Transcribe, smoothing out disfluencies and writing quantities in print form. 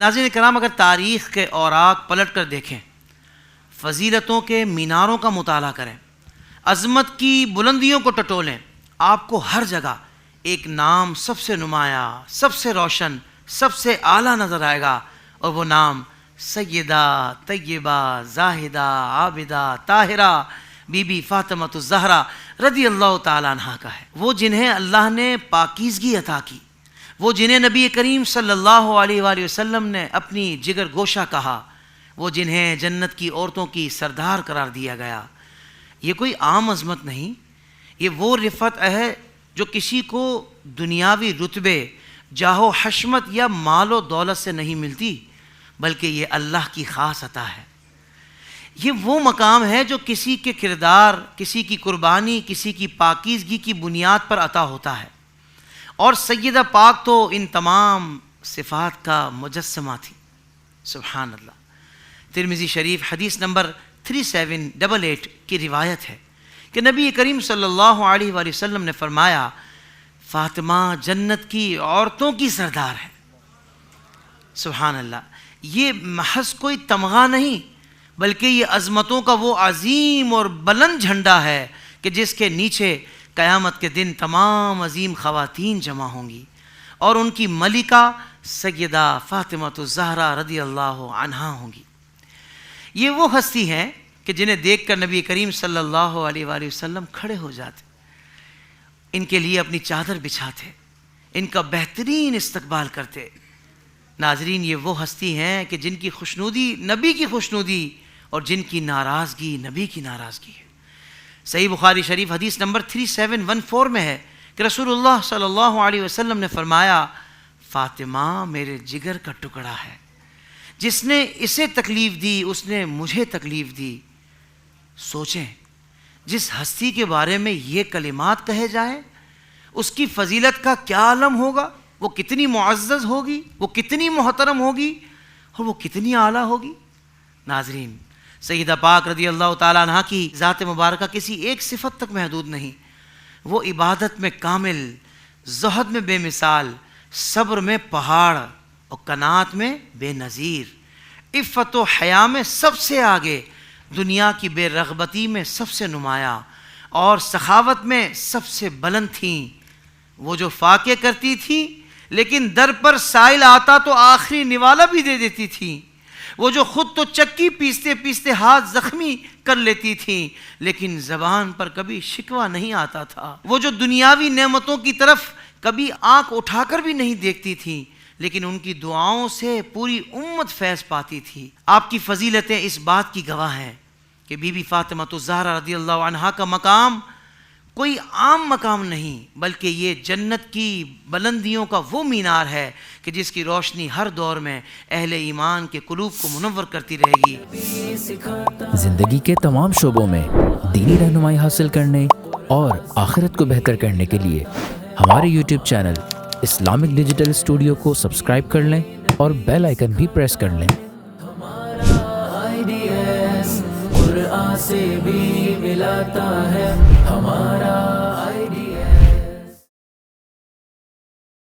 ناظرین کرام، اگر تاریخ کے اوراق پلٹ کر دیکھیں، فضیلتوں کے میناروں کا مطالعہ کریں، عظمت کی بلندیوں کو ٹٹولیں، آپ کو ہر جگہ ایک نام سب سے نمایاں، سب سے روشن، سب سے اعلیٰ نظر آئے گا، اور وہ نام سیدہ طیبہ زاہدہ عابدہ طاہرہ بی بی فاطمۃ الزہرا رضی اللہ تعالیٰ عنہا کا ہے۔ وہ جنہیں اللہ نے پاکیزگی عطا کی، وہ جنہیں نبی کریم صلی اللہ علیہ وآلہ وسلم نے اپنی جگر گوشہ کہا، وہ جنہیں جنت کی عورتوں کی سردار قرار دیا گیا۔ یہ کوئی عام عظمت نہیں، یہ وہ رفعت ہے جو کسی کو دنیاوی رتبے، جاہ و حشمت یا مال و دولت سے نہیں ملتی، بلکہ یہ اللہ کی خاص عطا ہے۔ یہ وہ مقام ہے جو کسی کے کردار، کسی کی قربانی، کسی کی پاکیزگی کی بنیاد پر عطا ہوتا ہے، اور سیدہ پاک تو ان تمام صفات کا مجسمہ تھی۔ سبحان اللہ۔ ترمذی شریف حدیث نمبر 3788 کی روایت ہے کہ نبی کریم صلی اللہ علیہ وآلہ وسلم نے فرمایا، فاطمہ جنت کی عورتوں کی سردار ہے۔ سبحان اللہ۔ یہ محض کوئی تمغہ نہیں، بلکہ یہ عظمتوں کا وہ عظیم اور بلند جھنڈا ہے کہ جس کے نیچے قیامت کے دن تمام عظیم خواتین جمع ہوں گی، اور ان کی ملکہ سیدہ فاطمۃ الزہرا رضی اللہ عنہا ہوں گی۔ یہ وہ ہستی ہیں کہ جنہیں دیکھ کر نبی کریم صلی اللہ علیہ وآلہ وسلم کھڑے ہو جاتے، ان کے لیے اپنی چادر بچھاتے، ان کا بہترین استقبال کرتے۔ ناظرین، یہ وہ ہستی ہیں کہ جن کی خوشنودی نبی کی خوشنودی اور جن کی ناراضگی نبی کی ناراضگی ہے۔ صحیح بخاری شریف حدیث نمبر 3714 میں ہے کہ رسول اللہ صلی اللہ علیہ وسلم نے فرمایا، فاطمہ میرے جگر کا ٹکڑا ہے، جس نے اسے تکلیف دی اس نے مجھے تکلیف دی۔ سوچیں، جس ہستی کے بارے میں یہ کلمات کہے جائیں، اس کی فضیلت کا کیا عالم ہوگا، وہ کتنی معزز ہوگی، وہ کتنی محترم ہوگی، اور وہ کتنی اعلیٰ ہوگی۔ ناظرین، سیدہ پاک رضی اللہ تعالیٰ عنہ کی ذات مبارکہ کسی ایک صفت تک محدود نہیں۔ وہ عبادت میں کامل، زہد میں بے مثال، صبر میں پہاڑ، اور قناعت میں بے نظیر، عفت و حیا میں سب سے آگے، دنیا کی بے رغبتی میں سب سے نمایاں، اور سخاوت میں سب سے بلند تھیں۔ وہ جو فاقے کرتی تھیں لیکن در پر سائل آتا تو آخری نوالا بھی دے دیتی تھیں۔ وہ جو خود تو چکی پیستے پیستے ہاتھ زخمی کر لیتی تھیں لیکن زبان پر کبھی شکوہ نہیں آتا تھا۔ وہ جو دنیاوی نعمتوں کی طرف کبھی آنکھ اٹھا کر بھی نہیں دیکھتی تھیں لیکن ان کی دعاؤں سے پوری امت فیض پاتی تھی۔ آپ کی فضیلتیں اس بات کی گواہ ہیں کہ بی بی فاطمۃ الزہرا رضی اللہ عنہا کا مقام کوئی عام مقام نہیں، بلکہ یہ جنت کی بلندیوں کا وہ مینار ہے کہ جس کی روشنی ہر دور میں اہل ایمان کے قلوب کو منور کرتی رہے گی۔ زندگی کے تمام شعبوں میں دینی رہنمائی حاصل کرنے اور آخرت کو بہتر کرنے کے لیے ہمارے YouTube channel Islamic digital studio کو سبسکرائب کر لیں اور بیل آئیکن بھی پریس کر لیں۔ قرآن سے بھی ملاتا ہے ہمارا